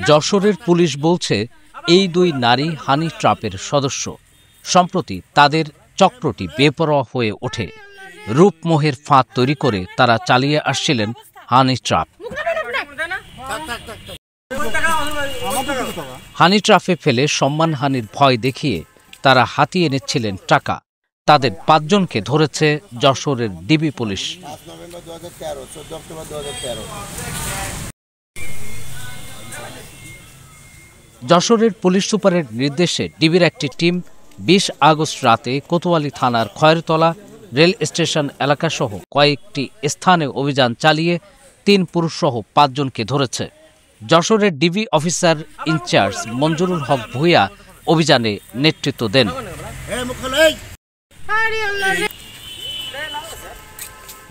যশোরের পুলিশ বলছে এই দুই নারী হানি ট্র্যাপের সদস্য। সম্প্রতি তাদের চক্রটি বেপরোয়া হয়ে ওঠে। রূপমোহের ফাঁদ তৈরি করে তারা চালিয়ে আসছিলেন হানি ট্র্যাপ। হানি ট্র্যাপে ফেলে সম্মানহানির ভয় দেখিয়ে তারা হাতিয়ে নিচ্ছিলেন টাকা। তাদের ৫ জনকে ধরেছে যশোরের ডিবি পুলিশ। যশোরের পুলিশ সুপারের নির্দেশে ডিবির একটি টিম ২০ আগস্ট রাতে কোতোয়ালি থানার খয়েরতলা রেল স্টেশন এলাকাসহ কয়েকটি স্থানে অভিযান চালিয়ে ৩ পুরুষসহ ৫ জনকে ধরেছে। যশোরের ডিবি অফিসার ইনচার্জ মঞ্জুরুল হক ভূঁইয়া অভিযানে নেতৃত্ব দেন।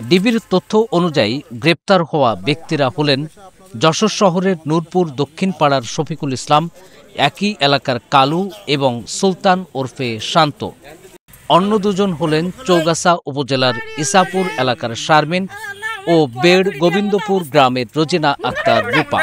ডিবির তথ্য অনুযায়ী গ্রেপ্তার হওয়া ব্যক্তিরা হলেন যশোর শহরের নূরপুর দক্ষিণ পাড়ার শফিকুল ইসলাম, একই এলাকার কালু এবং সুলতান ওরফে শান্ত। অন্য দুজন হলেন চৌগাছা উপজেলার ইসাপুর এলাকার শারমিন ও বেড় গোবিন্দপুর গ্রামের রোজিনা আক্তার রূপা।